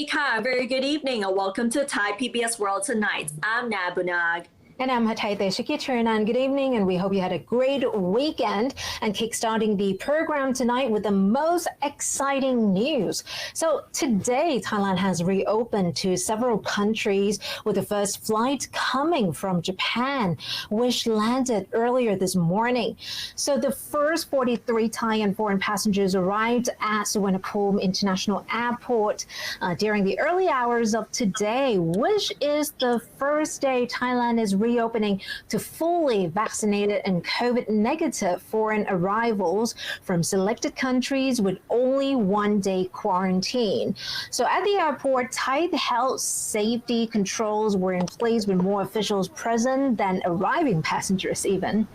Sawadika, very good evening and welcome to Thai PBS World Tonight. I'm Nabunag. And I'm Hatai Shikituranan. Good evening, and we hope you had a great weekend and kickstarting the program tonight with the most exciting news. So today, Thailand has reopened to several countries with the first flight coming from Japan, which landed earlier this morning. So the first 43 Thai and foreign passengers arrived at Suvarnabhumi International Airport during the early hours of today, which is the first day Thailand is reopening to fully vaccinated and COVID negative foreign arrivals from selected countries with only 1 day quarantine. So at the airport, tight health safety controls were in place with more officials present than arriving passengers even.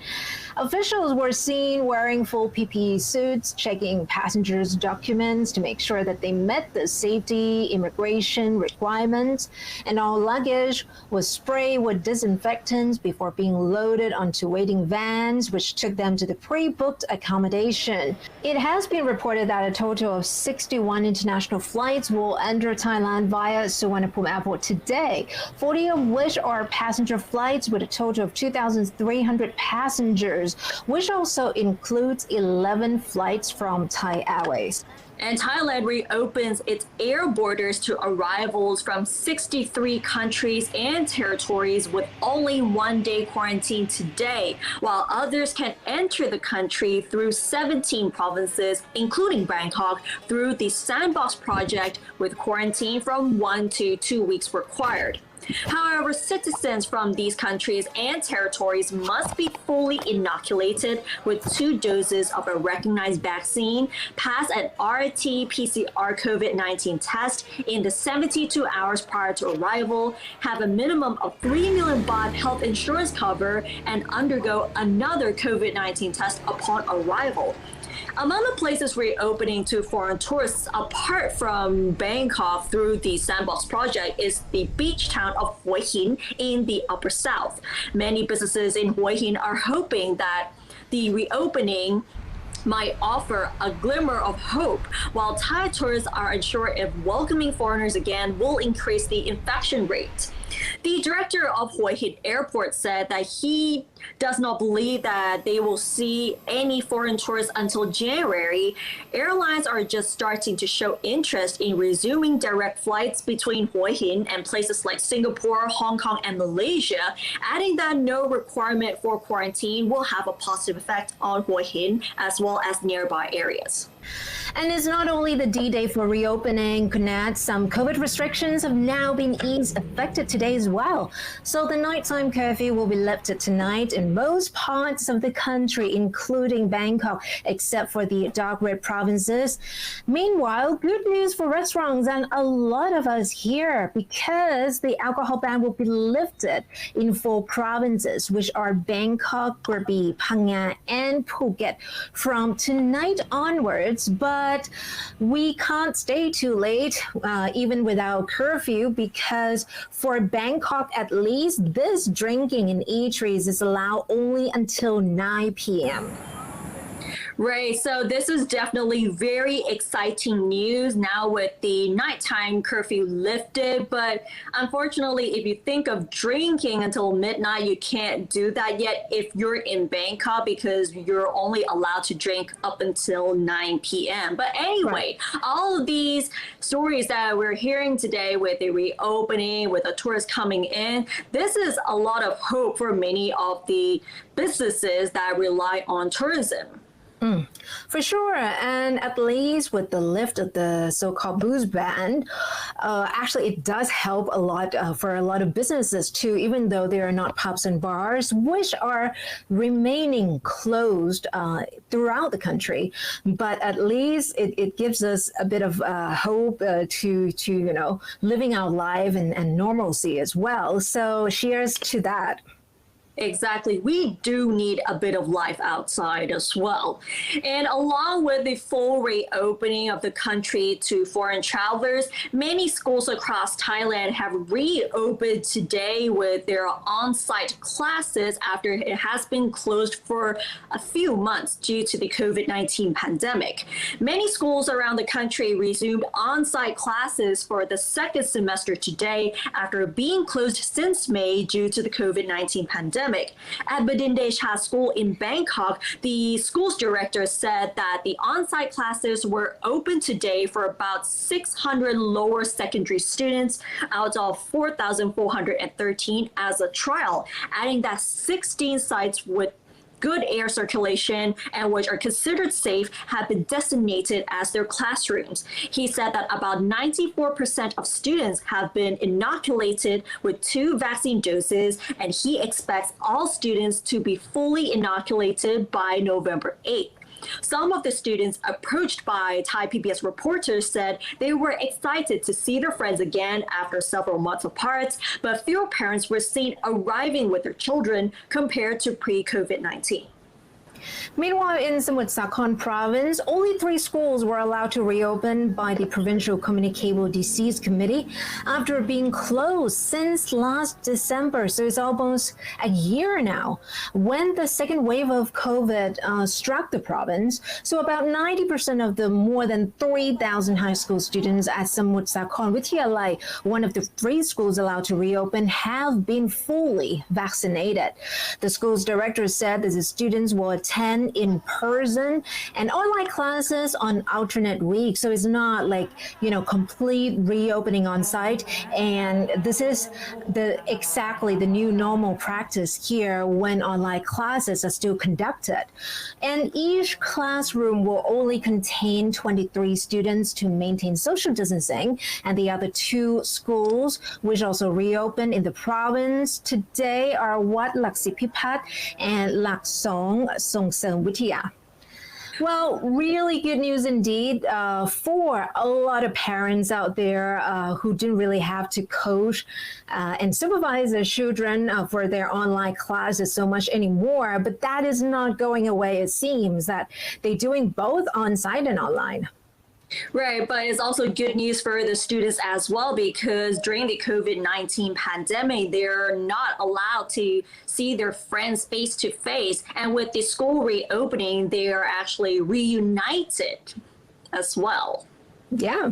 Officials were seen wearing full PPE suits, checking passengers' documents to make sure that they met the safety immigration requirements, and all luggage was sprayed with disinfectants before being loaded onto waiting vans, which took them to the pre-booked accommodation. It has been reported that a total of 61 international flights will enter Thailand via Suvarnabhumi Airport today, 40 of which are passenger flights with a total of 2,300 passengers, which also includes 11 flights from Thai Airways. And Thailand reopens its air borders to arrivals from 63 countries and territories with only 1 day quarantine today, while others can enter the country through 17 provinces, including Bangkok, through the Sandbox project with quarantine from 1 to 2 weeks required. However, citizens from these countries and territories must be fully inoculated with 2 doses of a recognized vaccine, pass an RT-PCR COVID-19 test in the 72 hours prior to arrival, have a minimum of 3 million baht health insurance cover, and undergo another COVID-19 test upon arrival. Among the places reopening to foreign tourists apart from Bangkok through the Sandbox project is the beach town of Hua Hin in the Upper South. Many businesses in Hua Hin are hoping that the reopening might offer a glimmer of hope, while Thai tourists are unsure if welcoming foreigners again will increase the infection rate. The director of Hua Hin Airport said that he does not believe that they will see any foreign tourists until January. Airlines are just starting to show interest in resuming direct flights between Hua Hin and places like Singapore, Hong Kong, and Malaysia, adding that no requirement for quarantine will have a positive effect on Hua Hin as well as nearby areas. And it's not only the D-Day for reopening, Kunat, some COVID restrictions have now been eased effective today as well. So the nighttime curfew will be lifted tonight in most parts of the country, including Bangkok, except for the dark red provinces. Meanwhile, good news for restaurants and a lot of us here, because the alcohol ban will be lifted in 4 provinces, which are Bangkok, Krabi, Phang Nga, and Phuket from tonight onwards. But we can't stay too late, even without curfew, because for Bangkok at least, this drinking in eateries is allowed only until 9 p.m. Right, so this is definitely very exciting news now with the nighttime curfew lifted, but unfortunately, if you think of drinking until midnight, you can't do that yet if you're in Bangkok, because you're only allowed to drink up until 9 p.m. But anyway, all of these stories that we're hearing today with the reopening, with the tourists coming in, this is a lot of hope for many of the businesses that rely on tourism. For sure, and at least with the lift of the so-called booze ban, actually it does help a lot for a lot of businesses too, even though they are not pubs and bars, which are remaining closed throughout the country. But at least it gives us a bit of hope to living our life and normalcy as well. So cheers to that. Exactly. We do need a bit of life outside as well. And along with the full reopening of the country to foreign travelers, many schools across Thailand have reopened today with their on-site classes after it has been closed for a few months due to the COVID-19 pandemic. Many schools around the country resumed on-site classes for the second semester today after being closed since May due to the COVID-19 pandemic. At Badindesha School in Bangkok, the school's director said that the on-site classes were open today for about 600 lower secondary students out of 4,413 as a trial, adding that 16 sites with good air circulation and which are considered safe have been designated as their classrooms. He said that about 94% of students have been inoculated with 2 vaccine doses, and he expects all students to be fully inoculated by November 8th. Some of the students approached by Thai PBS reporters said they were excited to see their friends again after several months apart, but fewer parents were seen arriving with their children compared to pre-COVID-19. Meanwhile, in Samut Sakhon province, only 3 schools were allowed to reopen by the Provincial Communicable Disease Committee after being closed since last December. So it's almost a year now when the second wave of COVID struck the province. So about 90% of the more than 3,000 high school students at Samut Sakhon, Vityalai, one of the 3 schools allowed to reopen, have been fully vaccinated. The school's director said that the students will attend in person and online classes on alternate weeks. So it's not like, complete reopening on site. And this is exactly the new normal practice here when online classes are still conducted. And each classroom will only contain 23 students to maintain social distancing. And the other 2 schools, which also reopened in the province today, are Wat Laksipipat and Laksong Songsen Witia. Well, really good news indeed for a lot of parents out there who didn't really have to coach and supervise their children for their online classes so much anymore. But that is not going away. It seems that they're doing both on-site and online. Right, but it's also good news for the students as well, because during the COVID-19 pandemic, they're not allowed to see their friends face to face. And with the school reopening, they are actually reunited as well. Yeah.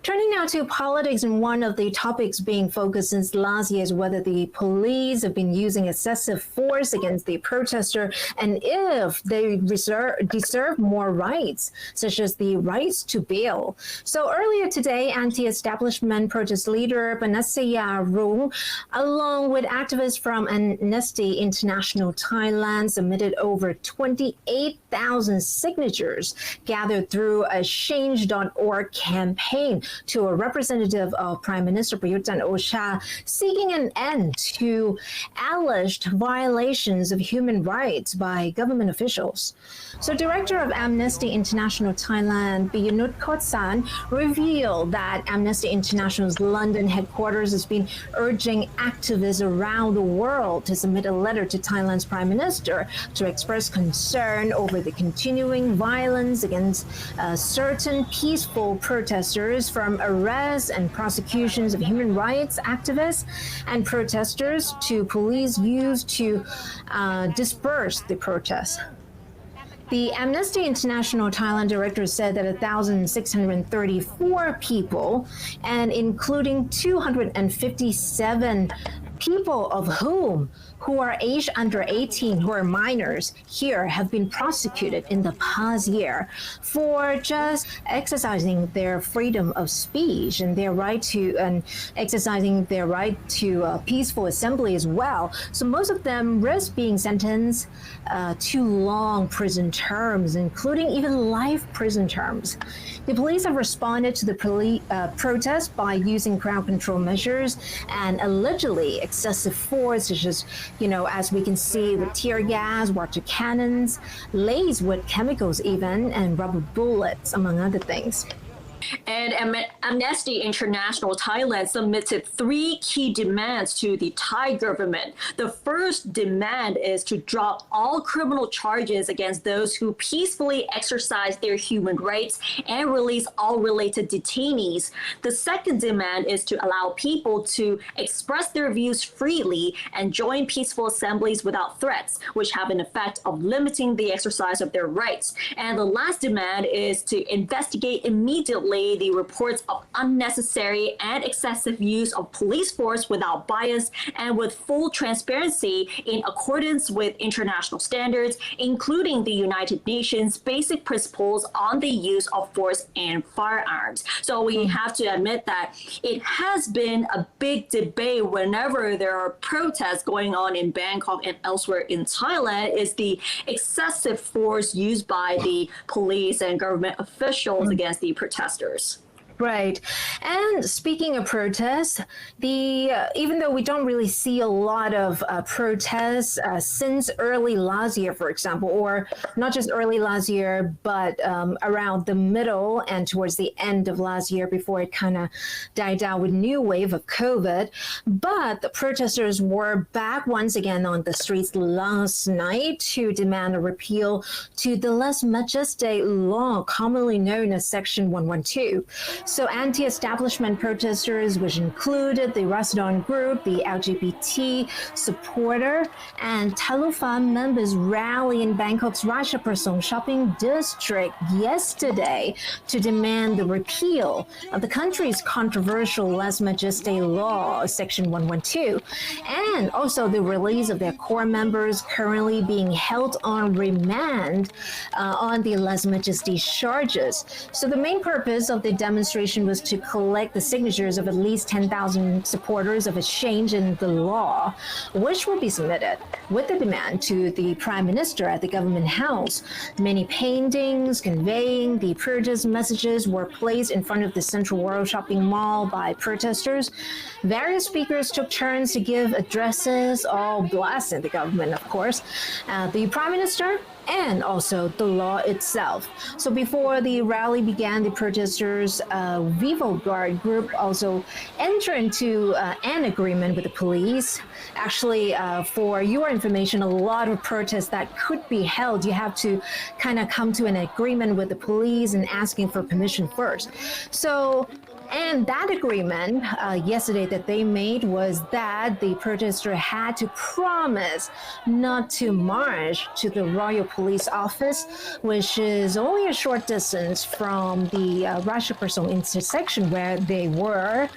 Turning now to politics, and one of the topics being focused since last year is whether the police have been using excessive force against the protester and if they deserve more rights, such as the rights to bail. So earlier today, anti-establishment protest leader Panusaya Rung, along with activists from Amnesty International Thailand, submitted over 28,000 signatures gathered through a change.org campaign to a representative of Prime Minister Prayut Chan-o-cha, seeking an end to alleged violations of human rights by government officials. So Director of Amnesty International Thailand, Piyanut Khotsan, revealed that Amnesty International's London headquarters has been urging activists around the world to submit a letter to Thailand's Prime Minister to express concern over the continuing violence against certain peaceful protesters, from arrests and prosecutions of human rights activists and protesters to police used to disperse the protests. The Amnesty International Thailand director said that 1,634 people, and including 257 people of whom who are aged under 18, who are minors here, have been prosecuted in the past year for just exercising their freedom of speech and their right to, and exercising their right to peaceful assembly as well. So most of them risk being sentenced to long prison terms, including even life prison terms. The police have responded to the protest by using crowd control measures and allegedly excessive force, such as, as we can see, with tear gas, water cannons, laced with chemicals even, and rubber bullets, among other things. And Amnesty International Thailand submitted 3 key demands to the Thai government. The first demand is to drop all criminal charges against those who peacefully exercise their human rights and release all related detainees. The second demand is to allow people to express their views freely and join peaceful assemblies without threats, which have an effect of limiting the exercise of their rights. And the last demand is to investigate immediately the reports of unnecessary and excessive use of police force without bias and with full transparency in accordance with international standards, including the United Nations basic principles on the use of force and firearms. So we have to admit that it has been a big debate whenever there are protests going on in Bangkok and elsewhere in Thailand, is the excessive force used by the police and government officials against the protesters. Right. And speaking of protests, even though we don't really see a lot of protests since early last year, for example, or not just early last year, but around the middle and towards the end of last year before it kind of died down with new wave of COVID. But the protesters were back once again on the streets last night to demand a repeal to the lèse majesté law, commonly known as Section 112. So anti-establishment protesters, which included the Rasdon group, the LGBT supporter, and Talufan members rally in Bangkok's Ratchaprasong shopping district yesterday to demand the repeal of the country's controversial lèse majesté law, Section 112, and also the release of their core members currently being held on remand on the lèse majesté charges. So the main purpose of the demonstration was to collect the signatures of at least 10,000 supporters of a change in the law, which will be submitted with the demand to the Prime Minister at the Government House. Many paintings conveying the protest messages were placed in front of the Central World Shopping Mall by protesters. Various speakers took turns to give addresses, all blasting the government, of course, the Prime Minister, and also the law itself. So before the rally began, the protesters' Vivo Guard group also entered into an agreement with the police. Actually, for your information, a lot of protests that could be held, you have to kind of come to an agreement with the police and asking for permission first. And that agreement yesterday that they made was that the protester had to promise not to march to the Royal Police Office, which is only a short distance from the Ratchaprasong intersection where they were,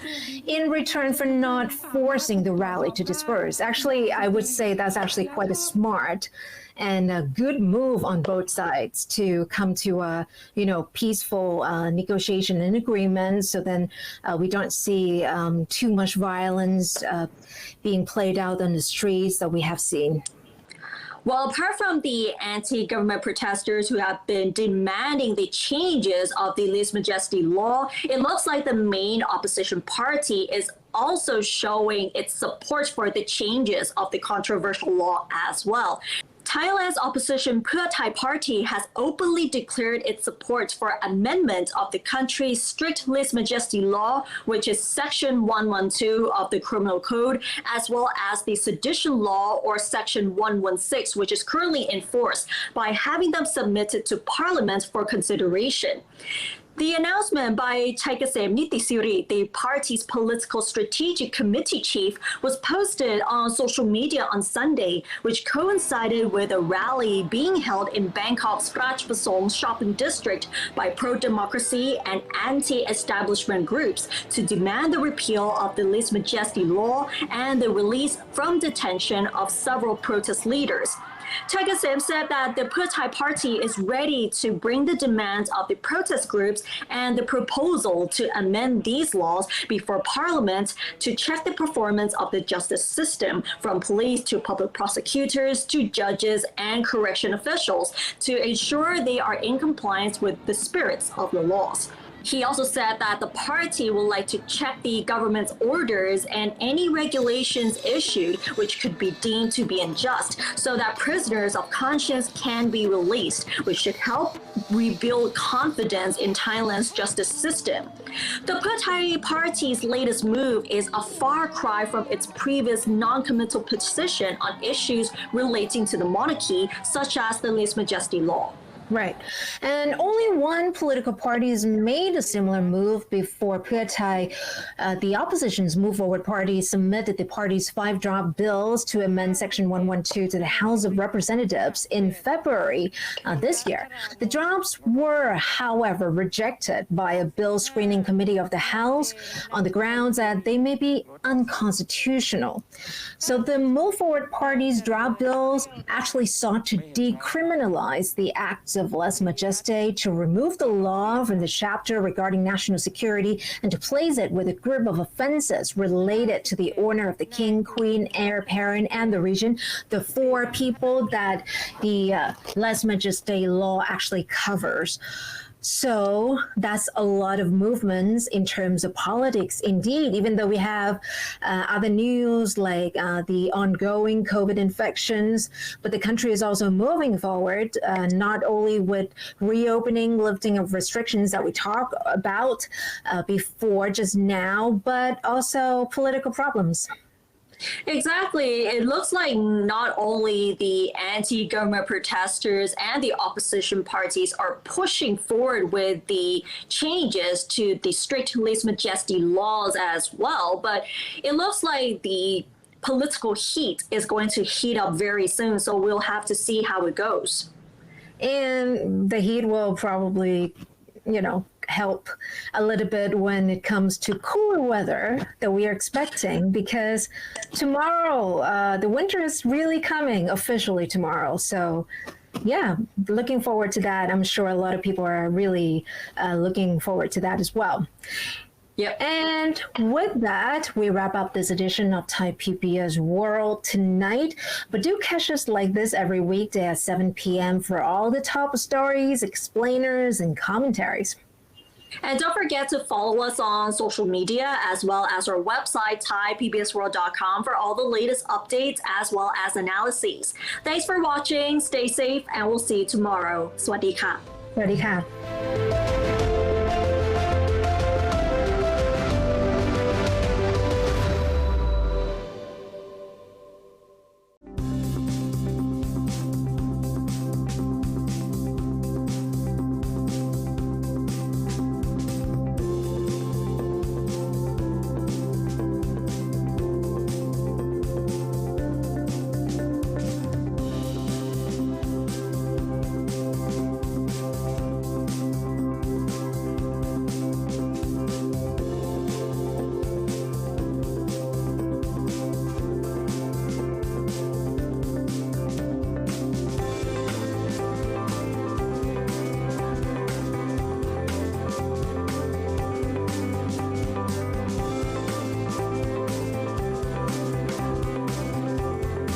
in return for not forcing the rally to disperse. Actually, I would say that's actually quite a smart and a good move on both sides to come to a peaceful negotiation and agreement, so then we don't see too much violence being played out on the streets that we have seen. Well, apart from the anti-government protesters who have been demanding the changes of the lèse majesté law, it looks like the main opposition party is also showing its support for the changes of the controversial law as well. Thailand's opposition Pheu Thai party has openly declared its support for amendment of the country's strict lèse majesté law, which is Section 112 of the Criminal Code, as well as the sedition law, or Section 116, which is currently in force, by having them submitted to Parliament for consideration. The announcement by Thaigasem Nitisiri, the party's political strategic committee chief, was posted on social media on Sunday, which coincided with a rally being held in Bangkok's Ratchaprasong shopping district by pro-democracy and anti-establishment groups to demand the repeal of the lèse majesté law and the release from detention of several protest leaders. Thaigasem said that the Pheu Thai party is ready to bring the demands of the protest groups and the proposal to amend these laws before Parliament to check the performance of the justice system, from police to public prosecutors to judges and correction officials, to ensure they are in compliance with the spirits of the laws. He also said that the party would like to check the government's orders and any regulations issued which could be deemed to be unjust so that prisoners of conscience can be released, which should help rebuild confidence in Thailand's justice system. The Pheu Thai party's latest move is a far cry from its previous non-committal position on issues relating to the monarchy, such as the lèse majesté law. Right. And only one political party has made a similar move before Pheu Thai. The opposition's Move Forward Party submitted the party's 5 draft bills to amend Section 112 to the House of Representatives in February this year. The drafts were, however, rejected by a bill screening committee of the House on the grounds that they may be unconstitutional. So the Move Forward Party's draft bills actually sought to decriminalize the acts of lèse majesté, to remove the law from the chapter regarding national security and to place it with a group of offenses related to the honor of the king, queen, heir apparent, and the region, the 4 people that the lèse majesté law actually covers. So that's a lot of movements in terms of politics. Indeed, even though we have other news like the ongoing COVID infections, but the country is also moving forward, not only with reopening, lifting of restrictions that we talked about before just now, but also political problems. Exactly. It looks like not only the anti-government protesters and the opposition parties are pushing forward with the changes to the strict lèse majesté laws as well, but it looks like the political heat is going to heat up very soon, so we'll have to see how it goes. And the heat will probably, help a little bit when it comes to cooler weather that we are expecting, because tomorrow, the winter is really coming officially tomorrow. So yeah, looking forward to that. I'm sure a lot of people are really looking forward to that as well. Yep. And with that, we wrap up this edition of Thai PBS World tonight. But do catch us like this every weekday at 7 p.m. for all the top stories, explainers, and commentaries. And don't forget to follow us on social media as well as our website, thaipbsworld.com, for all the latest updates as well as analyses. Thanks for watching, stay safe, and we'll see you tomorrow. สวัสดีค่ะ สวัสดีค่ะ